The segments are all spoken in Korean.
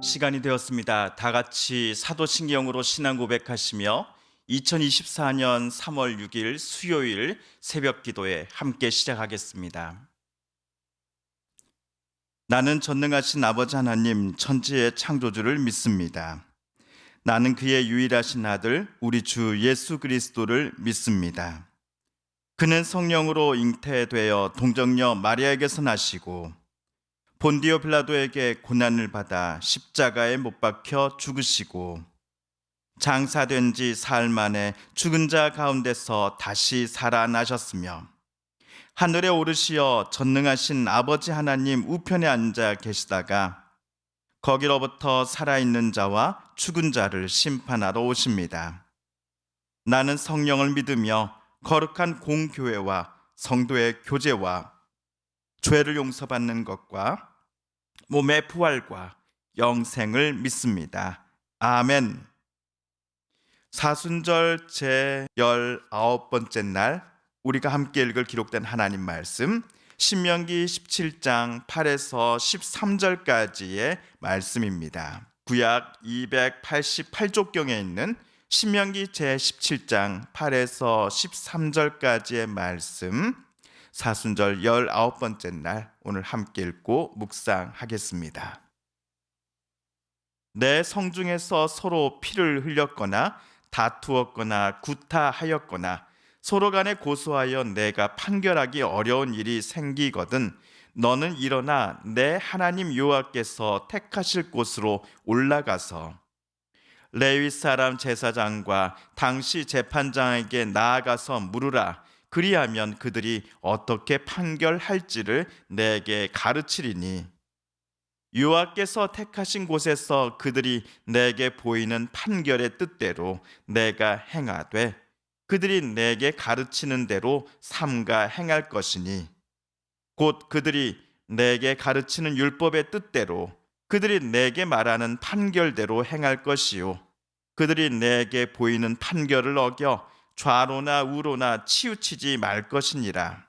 시간이 되었습니다. 다 같이 사도신경으로 신앙 고백하시며 2024년 3월 6일 수요일 새벽 기도에 함께 시작하겠습니다. 나는 전능하신 아버지 하나님 천지의 창조주를 믿습니다. 나는 그의 유일하신 아들 우리 주 예수 그리스도를 믿습니다. 그는 성령으로 잉태되어 동정녀 마리아에게서 나시고 본디오 빌라도에게 고난을 받아 십자가에 못 박혀 죽으시고 장사된 지 사흘 만에 죽은 자 가운데서 다시 살아나셨으며 하늘에 오르시어 전능하신 아버지 하나님 우편에 앉아 계시다가 거기로부터 살아있는 자와 죽은 자를 심판하러 오십니다. 나는 성령을 믿으며 거룩한 공교회와 성도의 교제와 죄를 용서받는 것과 몸의 부활과 영생을 믿습니다. 아멘. 사순절 제19번째 날 우리가 함께 읽을 기록된 하나님 말씀 신명기 17장 8에서 13절까지의 말씀입니다. 구약 288쪽경에 있는 신명기 제17장 8에서 13절까지의 말씀 사순절 19번째 날 오늘 함께 읽고 묵상하겠습니다. 내 성중에서 서로 피를 흘렸거나 다투었거나 구타하였거나 서로 간에 고소하여 내가 판결하기 어려운 일이 생기거든 너는 일어나 내 하나님 여호와께서 택하실 곳으로 올라가서 레위 사람 제사장과 당시 재판장에게 나아가서 물으라. 그리하면 그들이 어떻게 판결할지를 내게 가르치리니 여호와께서 택하신 곳에서 그들이 내게 보이는 판결의 뜻대로 내가 행하되 그들이 내게 가르치는 대로 삼가 행할 것이니 곧 그들이 내게 가르치는 율법의 뜻대로 그들이 내게 말하는 판결대로 행할 것이요 그들이 내게 보이는 판결을 어겨 좌로나 우로나 치우치지 말 것이니라.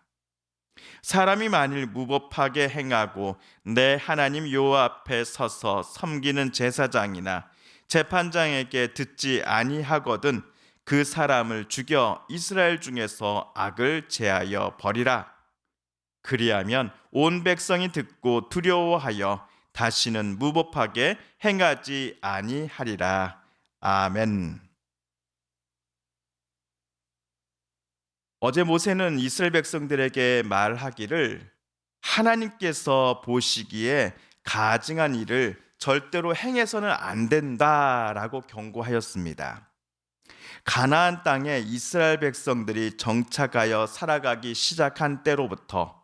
사람이 만일 무법하게 행하고 내 하나님 여호와 앞에 서서 섬기는 제사장이나 재판장에게 듣지 아니하거든 그 사람을 죽여 이스라엘 중에서 악을 제하여 버리라. 그리하면 온 백성이 듣고 두려워하여 다시는 무법하게 행하지 아니하리라. 아멘. 어제 모세는 이스라엘 백성들에게 말하기를 하나님께서 보시기에 가증한 일을 절대로 행해서는 안 된다라고 경고하였습니다. 가나안 땅에 이스라엘 백성들이 정착하여 살아가기 시작한 때로부터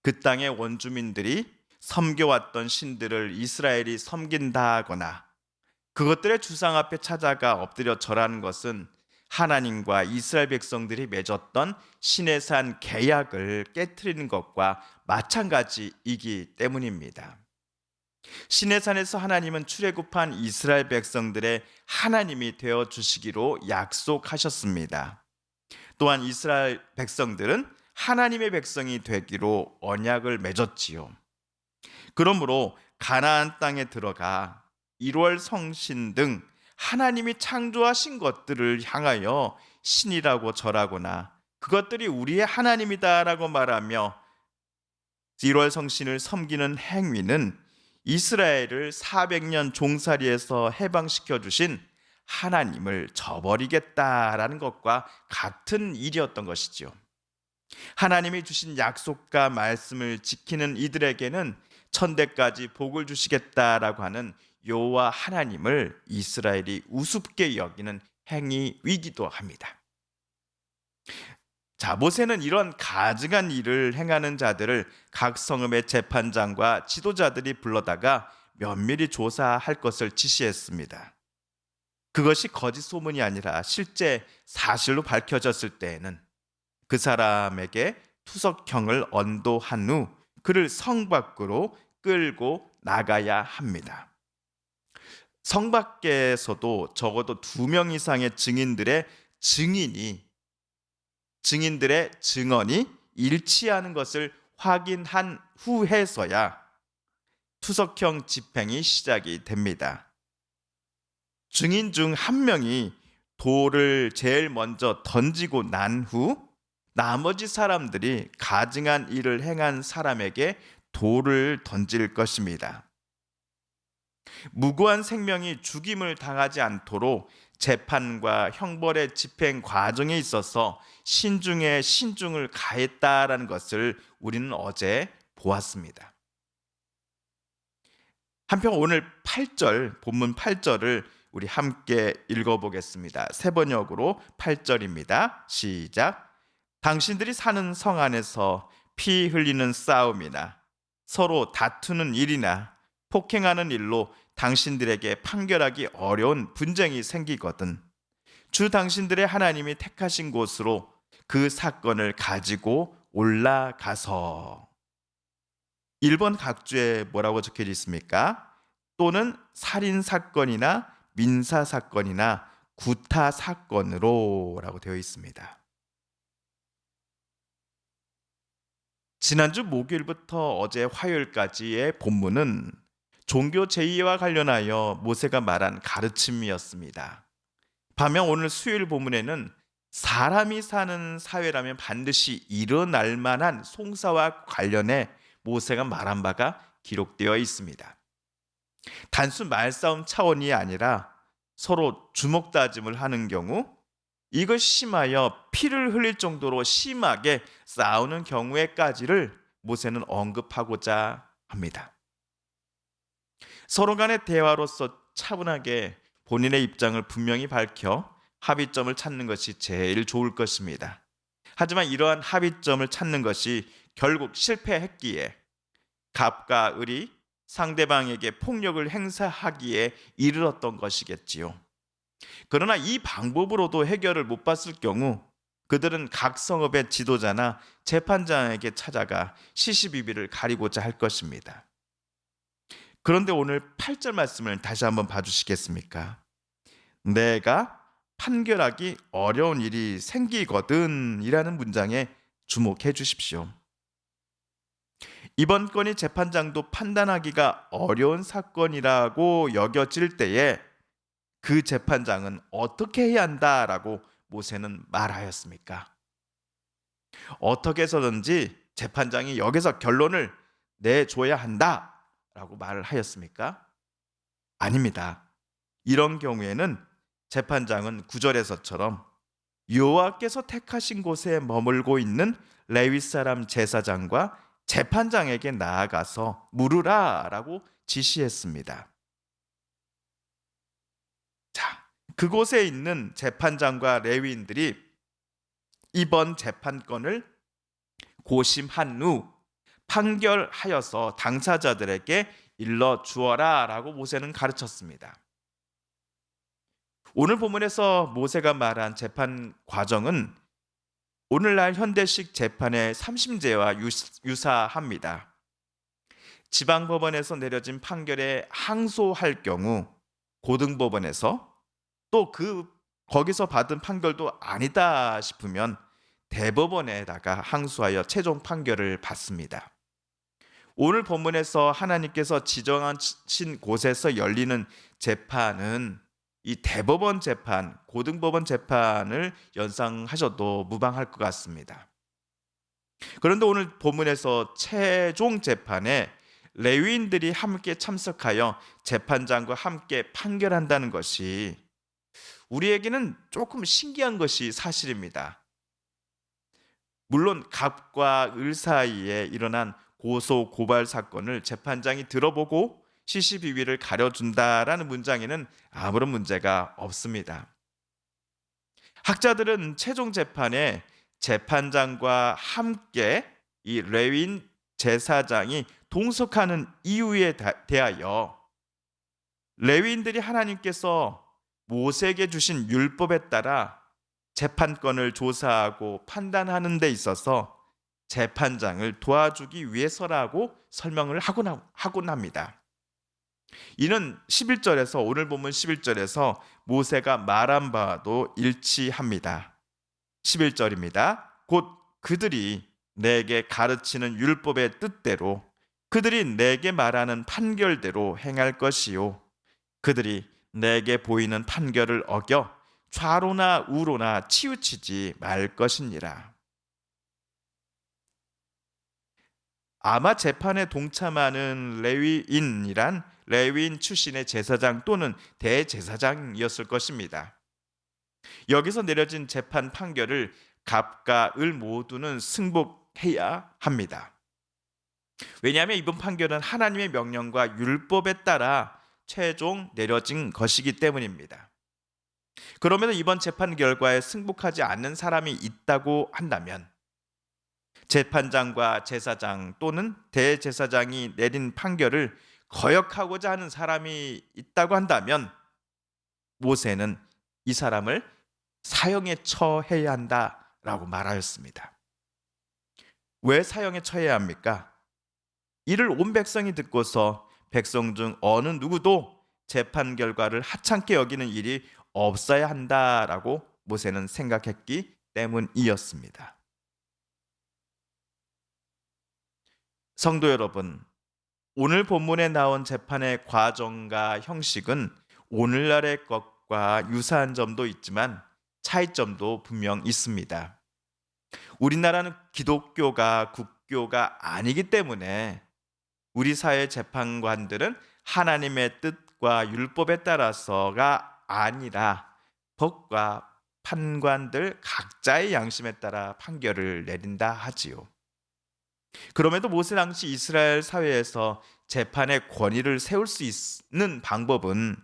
그 땅의 원주민들이 섬겨왔던 신들을 이스라엘이 섬긴다 하거나 그것들의 주상 앞에 찾아가 엎드려 절하는 것은 하나님과 이스라엘 백성들이 맺었던 시내산 계약을 깨트리는 것과 마찬가지이기 때문입니다. 시내산에서 하나님은 출애굽한 이스라엘 백성들의 하나님이 되어 주시기로 약속하셨습니다. 또한 이스라엘 백성들은 하나님의 백성이 되기로 언약을 맺었지요. 그러므로 가나안 땅에 들어가 1월 성신 등 하나님이 창조하신 것들을 향하여 신이라고 절하거나 그것들이 우리의 하나님이다라고 말하며 1월 성신을 섬기는 행위는 이스라엘을 400년 종살이에서 해방시켜 주신 하나님을 저버리겠다라는 것과 같은 일이었던 것이죠. 하나님이 주신 약속과 말씀을 지키는 이들에게는 천대까지 복을 주시겠다라고 하는 여호와 하나님을 이스라엘이 우습게 여기는 행위이기도 합니다. 자, 모세는 이런 가증한 일을 행하는 자들을 각 성읍의 재판장과 지도자들이 불러다가 면밀히 조사할 것을 지시했습니다. 그것이 거짓 소문이 아니라 실제 사실로 밝혀졌을 때에는 그 사람에게 투석형을 언도한 후 그를 성 밖으로 끌고 나가야 합니다. 성 밖에서도 적어도 2명 이상의 증인들의 증언이 일치하는 것을 확인한 후에서야 투석형 집행이 시작이 됩니다. 증인 중 한 명이 돌을 제일 먼저 던지고 난 후 나머지 사람들이 가증한 일을 행한 사람에게 돌을 던질 것입니다. 무고한 생명이 죽임을 당하지 않도록 재판과 형벌의 집행 과정에 있어서 신중에 신중을 가했다라는 것을 우리는 어제 보았습니다. 한편 오늘 8절, 본문 8절을 우리 함께 읽어보겠습니다. 세 번역으로 8절입니다. 시작. 당신들이 사는 성 안에서 피 흘리는 싸움이나 서로 다투는 일이나 폭행하는 일로 당신들에게 판결하기 어려운 분쟁이 생기거든 주 당신들의 하나님이 택하신 곳으로 그 사건을 가지고 올라가서. 1번 각주에 뭐라고 적혀져 있습니까? 또는 살인 사건이나 민사 사건이나 구타 사건으로 라고 되어 있습니다. 지난주 목요일부터 어제 화요일까지의 본문은 종교 제의와 관련하여 모세가 말한 가르침이었습니다. 반면 오늘 수요일 본문에는 사람이 사는 사회라면 반드시 일어날 만한 송사와 관련해 모세가 말한 바가 기록되어 있습니다. 단순 말싸움 차원이 아니라 서로 주먹다짐을 하는 경우, 이것이 심하여 피를 흘릴 정도로 심하게 싸우는 경우에까지를 모세는 언급하고자 합니다. 서로 간의 대화로서 차분하게 본인의 입장을 분명히 밝혀 합의점을 찾는 것이 제일 좋을 것입니다. 하지만 이러한 합의점을 찾는 것이 결국 실패했기에 갑과 을이 상대방에게 폭력을 행사하기에 이르렀던 것이겠지요. 그러나 이 방법으로도 해결을 못 봤을 경우 그들은 각 성읍의 지도자나 재판장에게 찾아가 시시비비를 가리고자 할 것입니다. 그런데 오늘 8절 말씀을 다시 한번 봐주시겠습니까? 내가 판결하기 어려운 일이 생기거든 이라는 문장에 주목해 주십시오. 이번 건이 재판장도 판단하기가 어려운 사건이라고 여겨질 때에 그 재판장은 어떻게 해야 한다라고 모세는 말하였습니까? 어떻게 해서든지 재판장이 여기서 결론을 내줘야 한다라고 말을 하였습니까? 아닙니다. 이런 경우에는 재판장은 9절에서처럼 여호와께서 택하신 곳에 머물고 있는 레위 사람 제사장과 재판장에게 나아가서 물으라라고 지시했습니다. 자, 그곳에 있는 재판장과 레위인들이 이번 재판권을 고심한 후 판결하여서 당사자들에게 일러 주어라라고 모세는 가르쳤습니다. 오늘 본문에서 모세가 말한 재판 과정은 오늘날 현대식 재판의 삼심제와 유사합니다. 지방법원에서 내려진 판결에 항소할 경우 고등법원에서 또 거기서 받은 판결도 아니다 싶으면 대법원에다가 항소하여 최종 판결을 받습니다. 오늘 본문에서 하나님께서 지정하신 곳에서 열리는 재판은 이 대법원 재판, 고등법원 재판을 연상하셔도 무방할 것 같습니다. 그런데 오늘 본문에서 최종 재판에 레위인들이 함께 참석하여 재판장과 함께 판결한다는 것이 우리에게는 조금 신기한 것이 사실입니다. 물론 갑과 을 사이에 일어난 고소 고발 사건을 재판장이 들어보고 시시비비를 가려준다라는 문장에는 아무런 문제가 없습니다. 학자들은 최종 재판에 재판장과 함께 이 레위인 제사장이 동석하는 이유에 대하여 레위인들이 하나님께서 모세에게 주신 율법에 따라 재판권을 조사하고 판단하는 데 있어서 재판장을 도와주기 위해서라고 설명을 하곤 합니다. 이는 11절에서 오늘 본문 11절에서 모세가 말한 바도 일치합니다. 11절입니다. 곧 그들이 내게 가르치는 율법의 뜻대로 그들이 내게 말하는 판결대로 행할 것이요 그들이 내게 보이는 판결을 어겨 좌로나 우로나 치우치지 말 것이니라. 아마 재판에 동참하는 레위인이란 레위인 출신의 제사장 또는 대제사장이었을 것입니다. 여기서 내려진 재판 판결을 갑과 을 모두는 승복해야 합니다. 왜냐하면 이번 판결은 하나님의 명령과 율법에 따라 최종 내려진 것이기 때문입니다. 그러면 이번 재판 결과에 승복하지 않는 사람이 있다고 한다면 재판장과 제사장 또는 대제사장이 내린 판결을 거역하고자 하는 사람이 있다고 한다면 모세는 이 사람을 사형에 처해야 한다라고 말하였습니다. 왜 사형에 처해야 합니까? 이를 온 백성이 듣고서 백성 중 어느 누구도 재판 결과를 하찮게 여기는 일이 없어야 한다라고 모세는 생각했기 때문이었습니다. 성도 여러분, 오늘 본문에 나온 재판의 과정과 형식은 오늘날의 것과 유사한 점도 있지만 차이점도 분명 있습니다. 우리나라는 기독교가 국교가 아니기 때문에 우리 사회 재판관들은 하나님의 뜻과 율법에 따라서가 아니라 법과 판관들 각자의 양심에 따라 판결을 내린다 하지요. 그럼에도 모세 당시 이스라엘 사회에서 재판의 권위를 세울 수 있는 방법은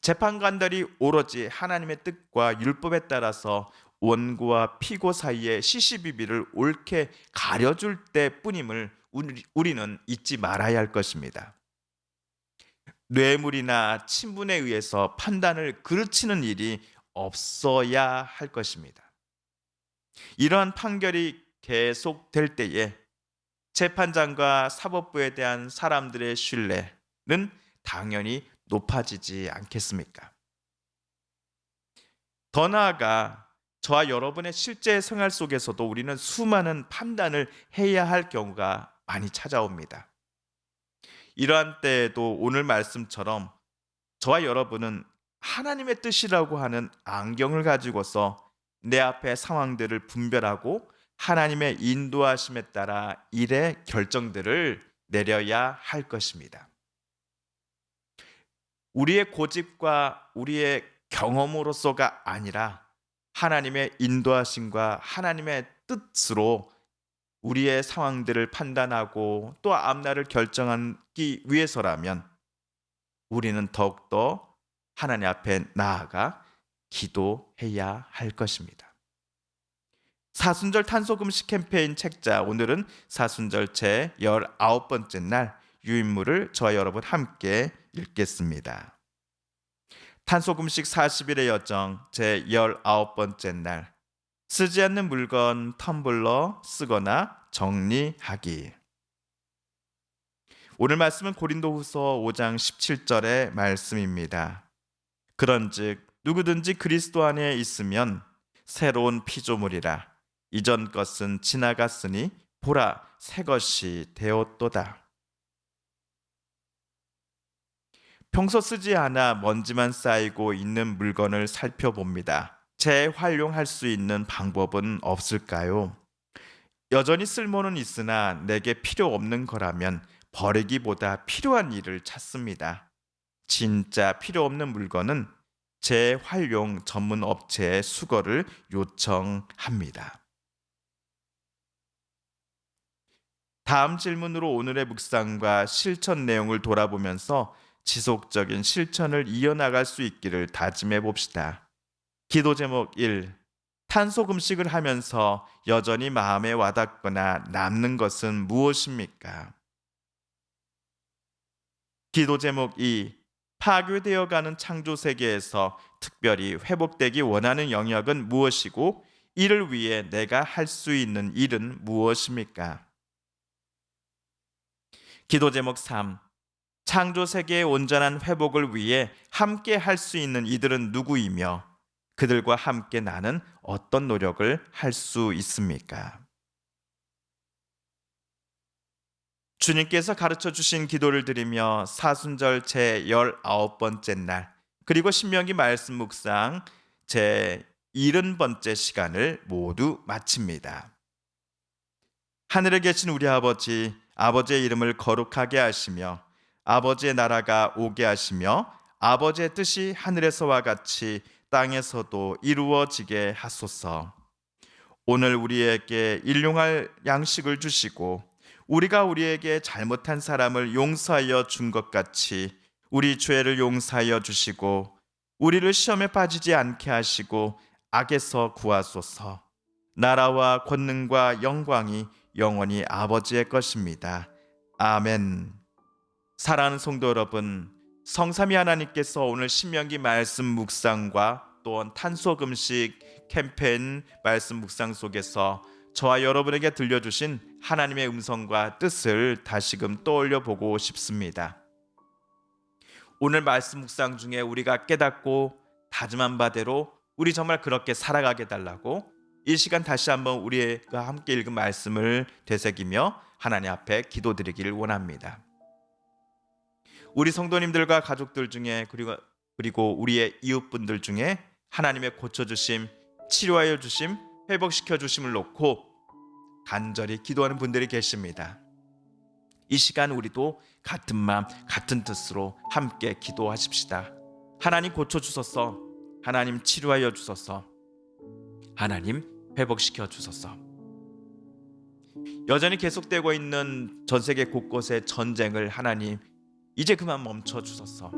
재판관들이 오로지 하나님의 뜻과 율법에 따라서 원고와 피고 사이의 시시비비를 옳게 가려줄 때뿐임을 우리는 잊지 말아야 할 것입니다. 뇌물이나 친분에 의해서 판단을 그르치는 일이 없어야 할 것입니다. 이러한 판결이 계속될 때에 재판장과 사법부에 대한 사람들의 신뢰는 당연히 높아지지 않겠습니까? 더 나아가 저와 여러분의 실제 생활 속에서도 우리는 수많은 판단을 해야 할 경우가 많이 찾아옵니다. 이러한 때에도 오늘 말씀처럼 저와 여러분은 하나님의 뜻이라고 하는 안경을 가지고서 내 앞의 상황들을 분별하고 하나님의 인도하심에 따라 일의 결정들을 내려야 할 것입니다. 우리의 고집과 우리의 경험으로서가 아니라 하나님의 인도하심과 하나님의 뜻으로 우리의 상황들을 판단하고 또 앞날을 결정하기 위해서라면 우리는 더욱더 하나님 앞에 나아가 기도해야 할 것입니다. 사순절 탄소금식 캠페인 책자, 오늘은 사순절 제 19번째 날 유인물을 저와 여러분 함께 읽겠습니다. 탄소금식 40일의 여정 제 19번째 날, 쓰지 않는 물건 텀블러 쓰거나 정리하기. 오늘 말씀은 고린도후서 5장 17절의 말씀입니다. 그런즉 누구든지 그리스도 안에 있으면 새로운 피조물이라. 이전 것은 지나갔으니 보라 새 것이 되었도다. 평소 쓰지 않아 먼지만 쌓이고 있는 물건을 살펴봅니다. 재활용할 수 있는 방법은 없을까요? 여전히 쓸모는 있으나 내게 필요 없는 거라면 버리기보다 필요한 일을 찾습니다. 진짜 필요 없는 물건은 재활용 전문 업체에 수거를 요청합니다. 다음 질문으로 오늘의 묵상과 실천 내용을 돌아보면서 지속적인 실천을 이어나갈 수 있기를 다짐해 봅시다. 기도 제목 1. 탄소금식을 하면서 여전히 마음에 와닿거나 남는 것은 무엇입니까? 기도 제목 2. 파괴되어 가는 창조 세계에서 특별히 회복되기 원하는 영역은 무엇이고 이를 위해 내가 할 수 있는 일은 무엇입니까? 기도 제목 3. 창조 세계의 온전한 회복을 위해 함께 할 수 있는 이들은 누구이며 그들과 함께 나는 어떤 노력을 할 수 있습니까? 주님께서 가르쳐 주신 기도를 드리며 사순절 제 19번째 날, 그리고 신명기 말씀 묵상 제 70번째 시간을 모두 마칩니다. 하늘에 계신 우리 아버지, 아버지의 이름을 거룩하게 하시며 아버지의 나라가 오게 하시며 아버지의 뜻이 하늘에서와 같이 땅에서도 이루어지게 하소서. 오늘 우리에게 일용할 양식을 주시고 우리가 우리에게 잘못한 사람을 용서하여 준 것 같이 우리 죄를 용서하여 주시고 우리를 시험에 빠지지 않게 하시고 악에서 구하소서. 나라와 권능과 영광이 영원히 아버지의 것입니다. 아멘. 사랑하는 성도 여러분, 성삼위 하나님께서 오늘 신명기 말씀 묵상과 또한 탄소금식 캠페인 말씀 묵상 속에서 저와 여러분에게 들려주신 하나님의 음성과 뜻을 다시금 떠올려 보고 싶습니다. 오늘 말씀 묵상 중에 우리가 깨닫고 다짐한 바대로 우리 정말 그렇게 살아가게 달라고 이 시간 다시 한번 우리가 함께 읽은 말씀을 되새기며 하나님 앞에 기도드리기를 원합니다. 우리 성도님들과 가족들 중에 그리고 우리의 이웃분들 중에 하나님의 고쳐주심, 치료하여 주심, 회복시켜 주심을 놓고 간절히 기도하는 분들이 계십니다. 이 시간 우리도 같은 마음 같은 뜻으로 함께 기도하십시다. 하나님 고쳐주소서, 하나님 치료하여 주소서, 하나님 회복시켜 주소서. 여전히 계속되고 있는 전 세계 곳곳의 전쟁을 하나님 이제 그만 멈춰 주소서.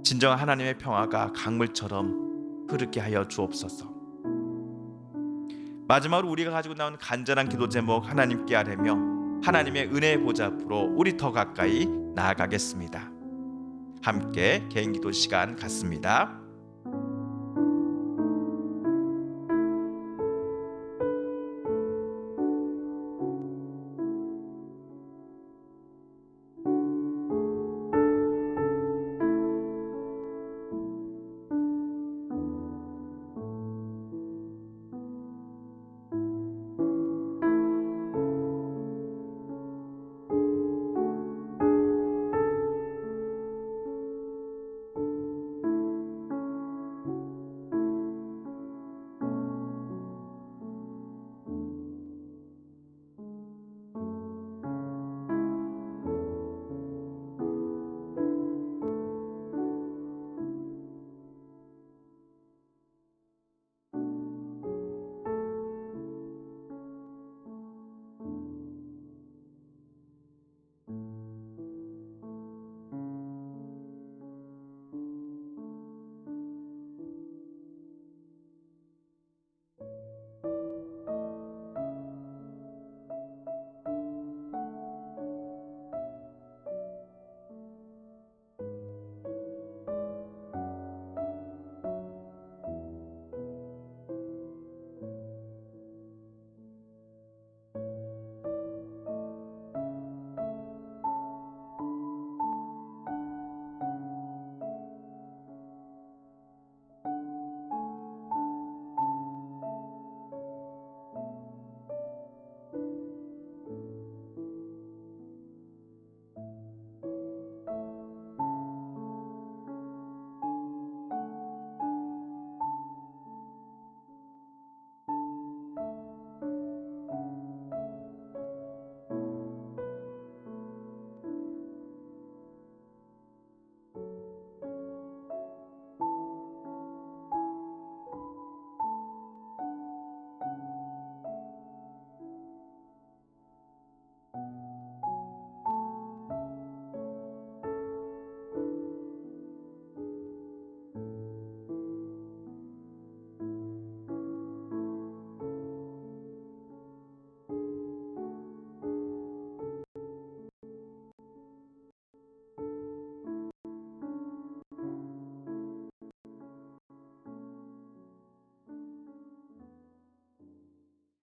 진정한 하나님의 평화가 강물처럼 흐르게 하여 주옵소서. 마지막으로 우리가 가지고 나온 간절한 기도 제목 하나님께 아뢰며 하나님의 은혜의 보좌 앞으로 우리 더 가까이 나아가겠습니다. 함께 개인 기도 시간 갖습니다.